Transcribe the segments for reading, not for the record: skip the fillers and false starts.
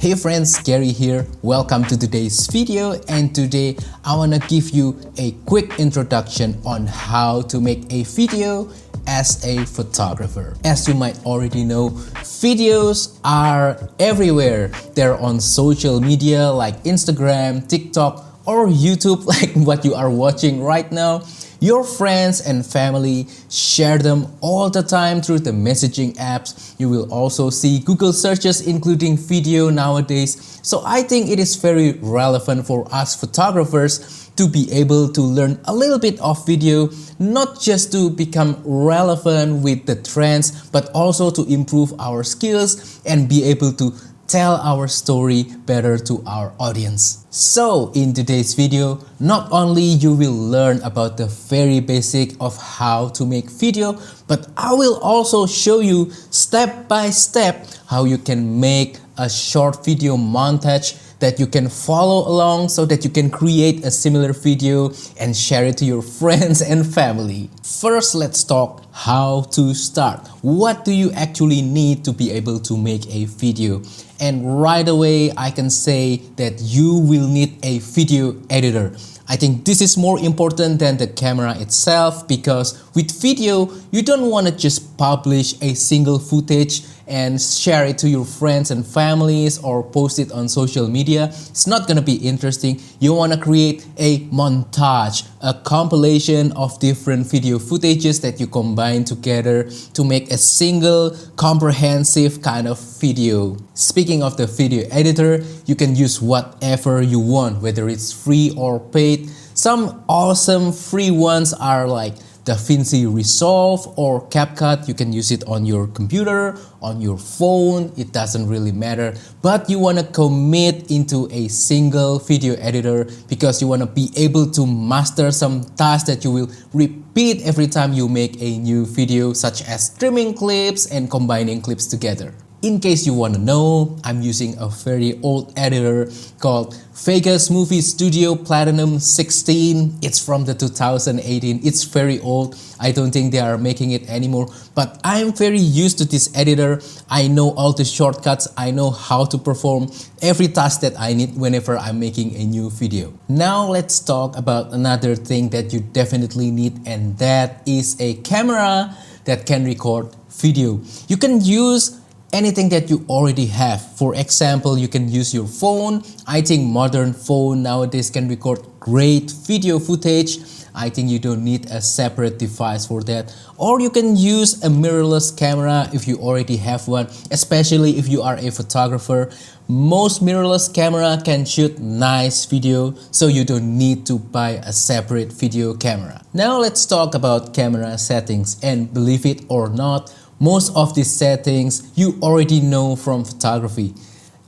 Hey friends, Gary here. Welcome to today's video, and today I wanna give you a quick introduction on how to make a video as a photographer. As you might already know, videos are everywhere. They're on social media like Instagram, TikTok, or YouTube like what you are watching right now. Your friends and family share them all the time through the messaging apps. You will also see Google searches including video nowadays. So I think it is very relevant for us photographers to be able to learn a little bit of video, not just to become relevant with the trends, but also to improve our skills and be able to tell our story better to our audience. So in today's video, not only you will learn about the very basic of how to make video, but I will also show you step by step how you can make a short video montage that you can follow along so that you can create a similar video and share it to your friends and family. First, let's talk how to start. What do you actually need to be able to make a video? And right away, I can say that you will need a video editor. I think this is more important than the camera itself, because with video, you don't want to just publish a single footage and share it to your friends and families or post it on social media. It's not gonna be interesting. You want to create a montage, a compilation of different video footages that you combine together to make a single comprehensive kind of video. Speaking of the video editor, you can use whatever you want, whether it's free or paid. Some awesome free ones are like DaVinci Resolve or CapCut. You can use it on your computer, on your phone, it doesn't really matter. But you want to commit into a single video editor because you want to be able to master some tasks that you will repeat every time you make a new video, such as trimming clips and combining clips together. In case you want to know, I'm using a very old editor called Vegas Movie Studio Platinum 16. It's from the 2018. It's very old. I don't think they are making it anymore, but I'm very used to this editor. I know all the shortcuts. I know how to perform every task that I need whenever I'm making a new video. Now let's talk about another thing that you definitely need, and that is a camera that can record video. You can use anything that you already have. For example, you can use your phone. I think modern phone nowadays can record great video footage. I think you don't need a separate device for that. Or you can use a mirrorless camera if you already have one, especially if you are a photographer. Most mirrorless camera can shoot nice video, so you don't need to buy a separate video camera. Now let's talk about camera settings, and believe it or not, most of these settings you already know from photography.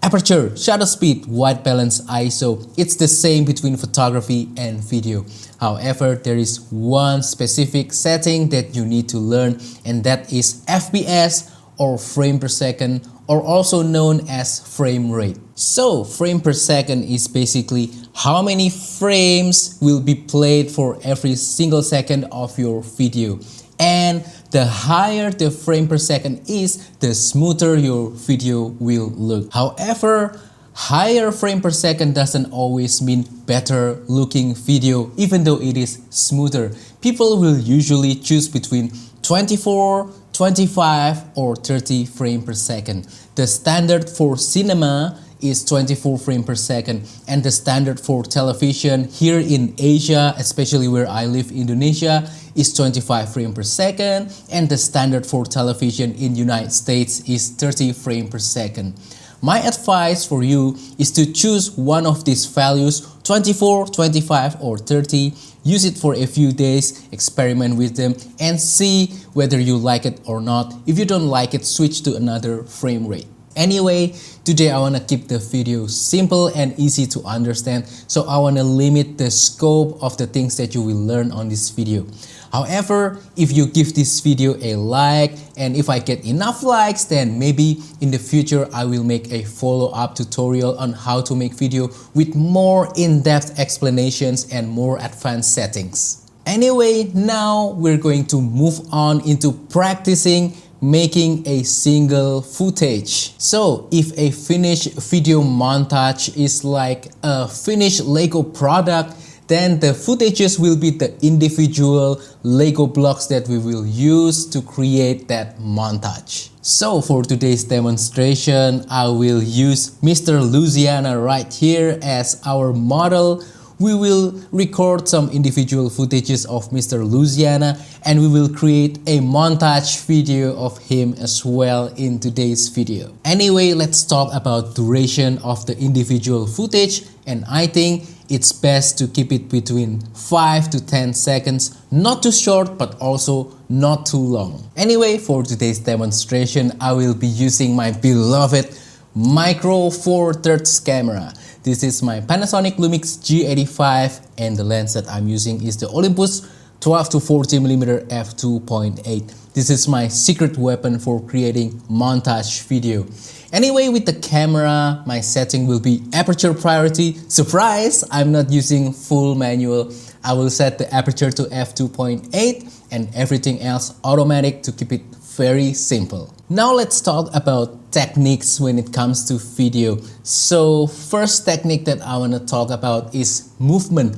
Aperture, shutter speed, white balance, ISO, it's the same between photography and video. However, there is one specific setting that you need to learn, and that is FPS, or frame per second, or also known as frame rate. So frame per second is basically how many frames will be played for every single second of your video. And the higher the frame per second is, the smoother your video will look. However, higher frame per second doesn't always mean better looking video, even though it is smoother. People will usually choose between 24, 25 or 30 frame per second. The standard for cinema is 24 frame per second, and the standard for television here in Asia, especially where I live, Indonesia, is 25 frame per second, and the standard for television in United States is 30 frame per second. My advice for you is to choose one of these values, 24, 25 or 30. Use it for a few days, experiment with them and see whether you like it or not. If you don't like it, switch to another frame rate. Anyway, today I want to keep the video simple and easy to understand, so I want to limit the scope of the things that you will learn on this video. However, if you give this video a like, and if I get enough likes, then maybe in the future I will make a follow-up tutorial on how to make video with more in-depth explanations and more advanced settings. Anyway, now we're going to move on into practicing making a single footage. So if a finished video montage is like a finished Lego product, then the footages will be the individual Lego blocks that we will use to create that montage. So for today's demonstration, I will use Mr. Louisiana right here as our model. We will record some individual footages of Mr. Louisiana and we will create a montage video of him as well in today's video. Anyway, let's talk about duration of the individual footage, and I think it's best to keep it between 5 to 10 seconds, not too short but also not too long. Anyway, for today's demonstration, I will be using my beloved Micro Four Thirds camera. This is my Panasonic Lumix G85 and the lens that I'm using is the Olympus 12 to 40mm f2.8. This is my secret weapon for creating montage video. Anyway, with the camera, my setting will be aperture priority. Surprise! I'm not using full manual. I will set the aperture to f2.8 and everything else automatic to keep it very simple. Now let's talk about techniques when it comes to video. So first technique that I want to talk about is movement.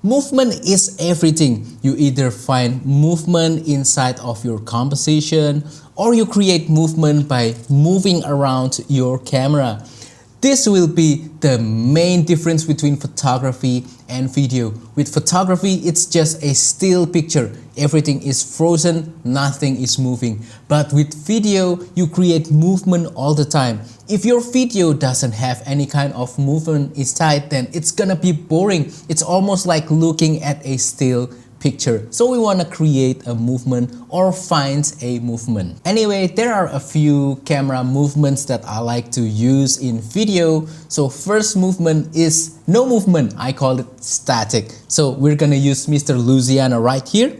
Movement is everything. You either find movement inside of your composition or you create movement by moving around your camera. This will be the main difference between photography and video. With photography, it's just a still picture. Everything is frozen, nothing is moving. But with video, you create movement all the time. If your video doesn't have any kind of movement inside, then it's gonna be boring. It's almost like looking at a still picture. So we want to create a movement or find a movement. Anyway, there are a few camera movements that I like to use in video. So first movement is no movement. I call it static. So we're gonna use Mr. Louisiana right here.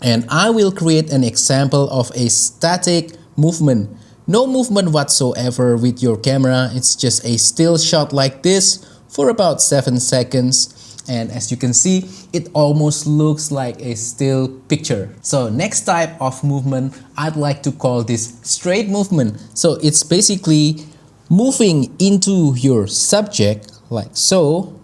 And I will create an example of a static movement. No movement whatsoever with your camera. It's just a still shot like this for about 7 seconds. And as you can see, it almost looks like a still picture. So next type of movement, I'd like to call this straight movement. So it's basically moving into your subject like so,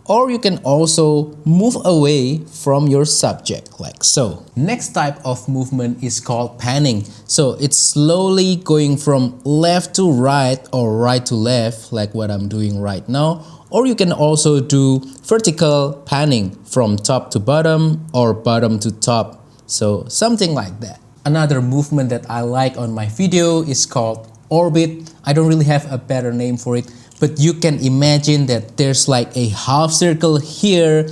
or you can also move away from your subject like so. Next type of movement is called panning. So it's slowly going from left to right or right to left like what I'm doing right now. Or you can also do vertical panning from top to bottom or bottom to top. So something like that. Another movement that I like on my video is called orbit. I don't really have a better name for it, but you can imagine that there's like a half circle here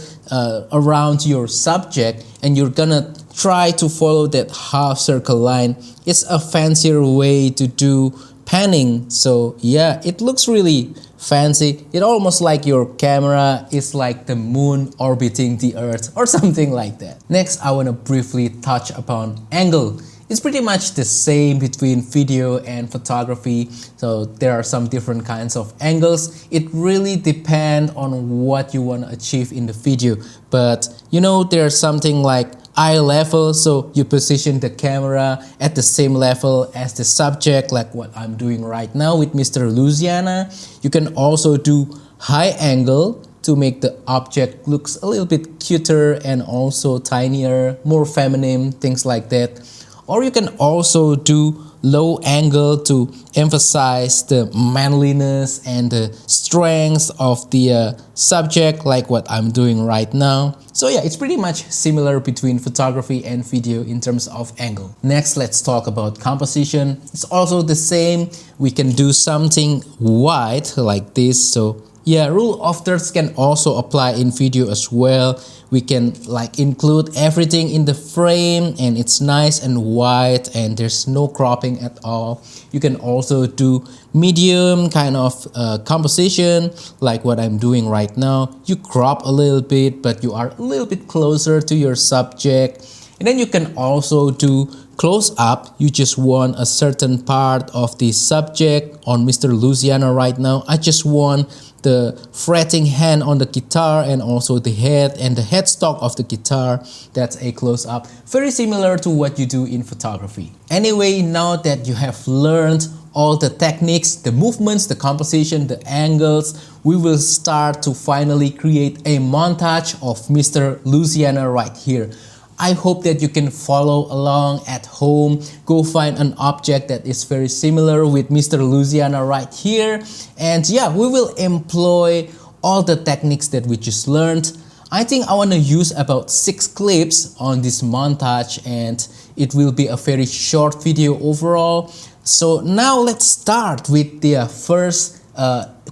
around your subject and you're gonna try to follow that half circle line. It's a fancier way to do panning. So yeah, it looks really fancy. It almost like your camera is like the moon orbiting the earth or something like that. Next, I want to briefly touch upon angle. It's pretty much the same between video and photography. So there are some different kinds of angles. It really depends on what you want to achieve in the video. But you know, there's something like eye level, so you position the camera at the same level as the subject like what I'm doing right now with Mr. Louisiana. You can also do high angle to make the object looks a little bit cuter and also tinier, more feminine, things like that. Or you can also do low angle to emphasize the manliness and the strength of the subject like what I'm doing right now. So yeah, it's pretty much similar between photography and video in terms of angle. Next, let's talk about composition. It's also the same. We can do something wide like this. So yeah, rule of thirds can also apply in video as well. We can like include everything in the frame and it's nice and wide and there's no cropping at all. You can also do medium kind of composition like what I'm doing right now. You crop a little bit, but you are a little bit closer to your subject. And then you can also do close up, you just want a certain part of the subject. On Mr. Louisiana right now, I just want the fretting hand on the guitar and also the head and the headstock of the guitar. That's a close-up, very similar to what you do in photography. Anyway, now that you have learned all the techniques, the movements, the composition, the angles, we will start to finally create a montage of Mr. Louisiana right here. I hope that you can follow along at home. Go find an object that is very similar with Mr. Louisiana right here. And yeah, we will employ all the techniques that we just learned. I think I want to use about 6 clips on this montage, and it will be a very short video overall. So now let's start with the first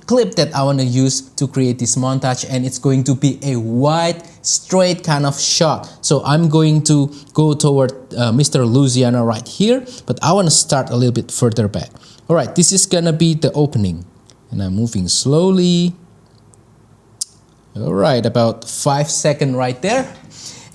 clip that I want to use to create this montage, and it's going to be a wide straight kind of shot. So I'm going to go toward Mr. Louisiana right here, but I want to start a little bit further back. Alright, this is gonna be the opening, and I'm moving slowly. Alright, about 5 seconds right there.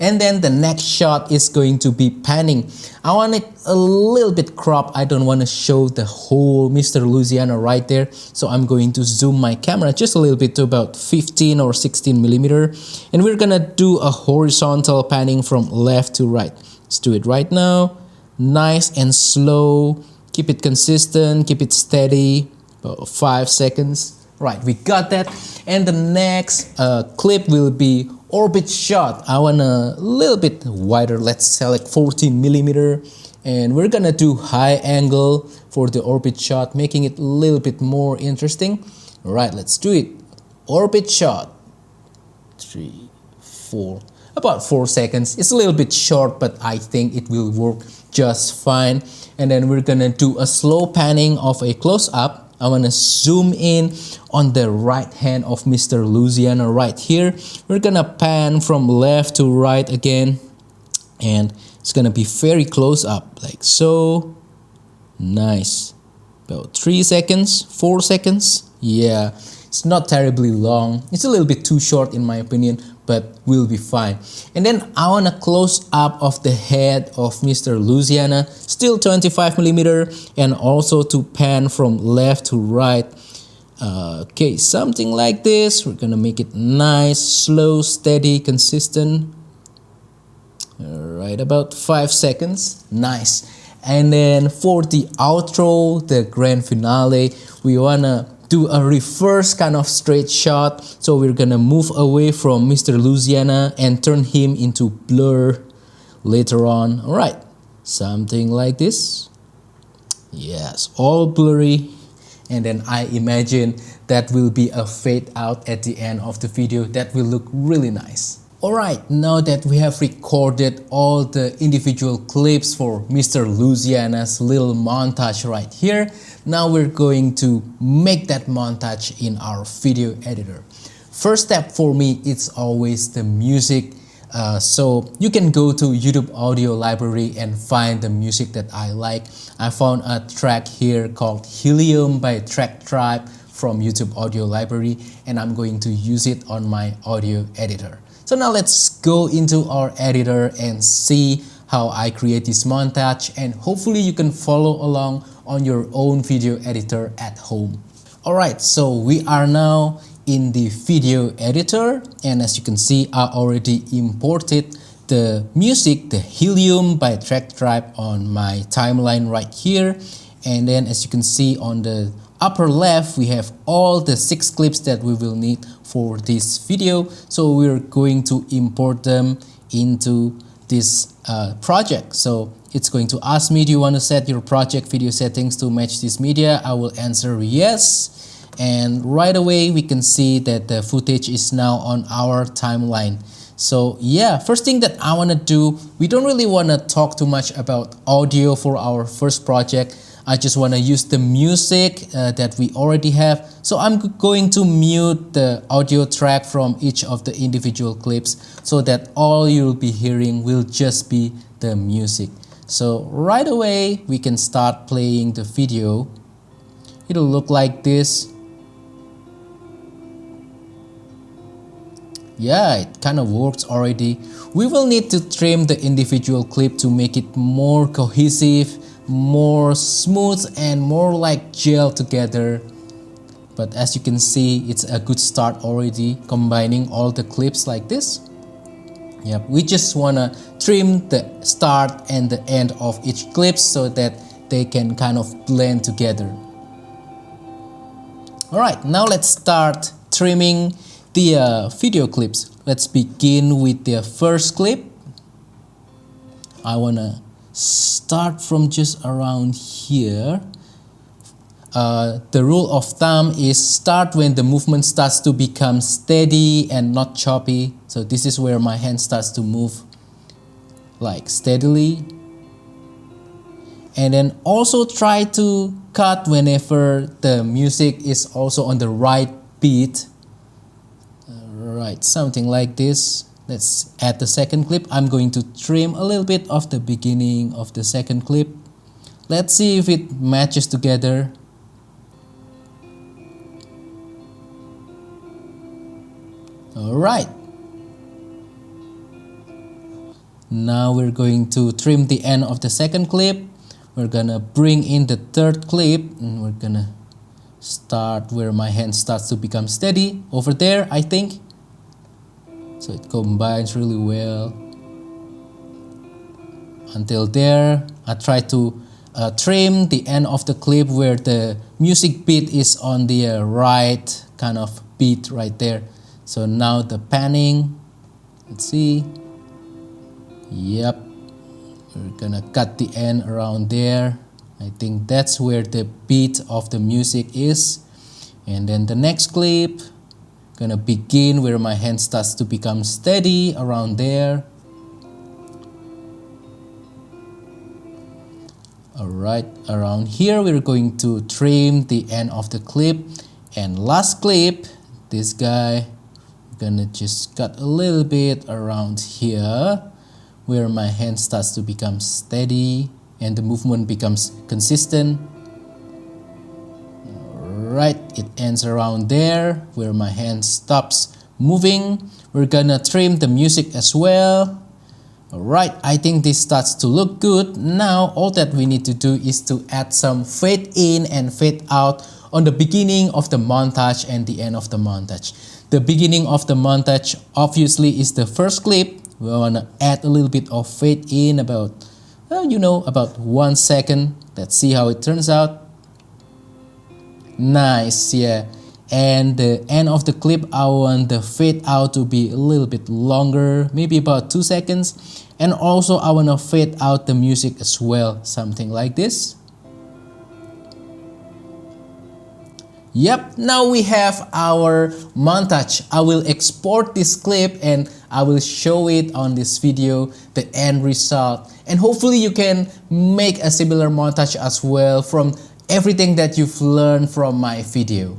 And then the next shot is going to be panning. I want it a little bit cropped. I don't want to show the whole Mr. Louisiana right there. So I'm going to zoom my camera just a little bit to about 15 or 16 millimeter. And we're gonna do a horizontal panning from left to right. Let's do it right now. Nice and slow. Keep it consistent, keep it steady. About 5 seconds. Right, we got that. And the next clip will be orbit shot. I want a little bit wider. Let's select 14 millimeter, and we're gonna do high angle for the orbit shot, making it a little bit more interesting. All right, let's do it. Orbit shot. 3, 4, about 4 seconds. It's a little bit short, but I think it will work just fine. And then we're gonna do a slow panning of a close-up. I want to zoom in on the right hand of Mr. Louisiana right here. We're gonna pan from left to right again, and it's gonna be very close up, like so. Nice. About 3 seconds, 4 seconds. Yeah, it's not terribly long. It's a little bit too short in my opinion, but we'll be fine. And then I want a close up of the head of Mr. Louisiana, still 25 millimeter, and also to pan from left to right. Okay, something like this. We're gonna make it nice, slow, steady, consistent. Alright, about 5 seconds. Nice. And then for the outro, the grand finale, we wanna do a reverse kind of straight shot. So we're gonna move away from Mr. Louisiana and turn him into blur later on. Alright, something like this. Yes, all blurry. And then I imagine that will be a fade out at the end of the video. That will look really nice. Alright, now that we have recorded all the individual clips for Mr. Louisiana's little montage right here, now we're going to make that montage in our video editor. First step for me, it's always the music. So you can go to YouTube audio library and find the music that I like. I found a track here called Helium by Track Tribe from YouTube audio library, and I'm going to use it on my audio editor. So now let's go into our editor and see how I create this montage, and hopefully you can follow along on your own video editor at home. Alright, so we are now in the video editor, and as you can see, I already imported the music, the Helium by Track Tribe, on my timeline right here. And then as you can see on the upper left, we have all the 6 clips that we will need for this video. So we're going to import them into this project. So it's going to ask me, do you want to set your project video settings to match this media? I will answer yes. And right away we can see that the footage is now on our timeline. So yeah, first thing that I want to do, we don't really want to talk too much about audio for our first project. I just want to use the music that we already have. So I'm going to mute the audio track from each of the individual clips so that all you'll be hearing will just be the music. So right away we can start playing the video. It'll look like this. Yeah, it kind of works already. We will need to trim the individual clip to make it more cohesive, more smooth and more like gel together. But as you can see, it's a good start already, combining all the clips like this. Yep, we just wanna trim the start and the end of each clip so that they can kind of blend together. Alright, now let's start trimming the video clips. Let's begin with the first clip. I wanna start from just around here. The rule of thumb is start when the movement starts to become steady and not choppy. So this is where my hand starts to move like steadily. And then also try to cut whenever the music is also on the right beat. Right, something like this. Let's add the second clip. I'm going to trim a little bit of the beginning of the second clip. Let's see if it matches together. Alright. Now we're going to trim the end of the second clip. We're gonna bring in the third clip and we're gonna start where my hand starts to become steady. Over there, I think. So it combines really well. Until there, I try to trim the end of the clip where the music beat is on the right kind of beat right there. So now the panning, let's see. Yep, we're gonna cut the end around there. I think that's where the beat of the music is. And then the next clip, gonna begin where my hand starts to become steady around there. Alright, around here we're going to trim the end of the clip. And last clip, this guy, gonna just cut a little bit around here where my hand starts to become steady and the movement becomes consistent. Alright, it ends around there where my hand stops moving. We're gonna trim the music as well. Alright, I think this starts to look good. Now all that we need to do is to add some fade in and fade out on the beginning of the montage and the end of the montage. The beginning of the montage obviously is the first clip. We want to add a little bit of fade in about, about 1 second. Let's see how it turns out. Nice, yeah. And the end of the clip, I want the fade out to be a little bit longer, maybe about 2 seconds. And also I want to fade out the music as well, something like this. Yep, now we have our montage. I will export this clip and I will show it on this video, the end result. And hopefully you can make a similar montage as well from everything that you've learned from my video.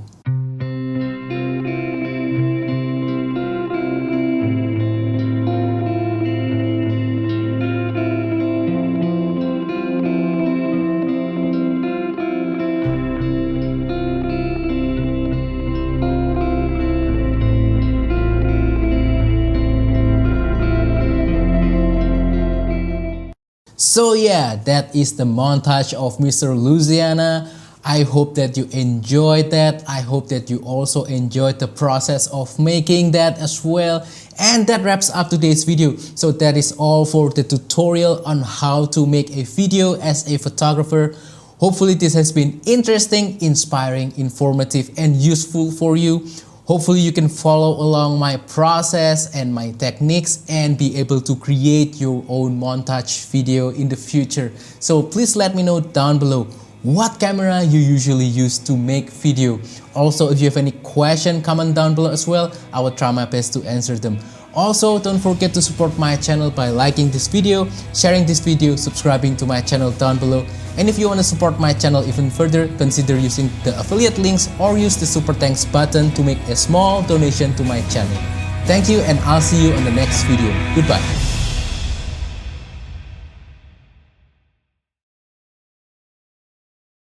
So yeah, that is the montage of Mr. Louisiana. I hope that you enjoyed that. I hope that you also enjoyed the process of making that as well. And that wraps up today's video. So that is all for the tutorial on how to make a video as a photographer. Hopefully this has been interesting, inspiring, informative, and useful for you. Hopefully you can follow along my process and my techniques and be able to create your own montage video in the future. So please let me know down below what camera you usually use to make video. Also, if you have any question, comment down below as well. I will try my best to answer them. Also, don't forget to support my channel by liking this video, sharing this video, subscribing to my channel down below. And if you want to support my channel even further, consider using the affiliate links or use the super thanks button to make a small donation to my channel. Thank you and I'll see you on the next video. Goodbye.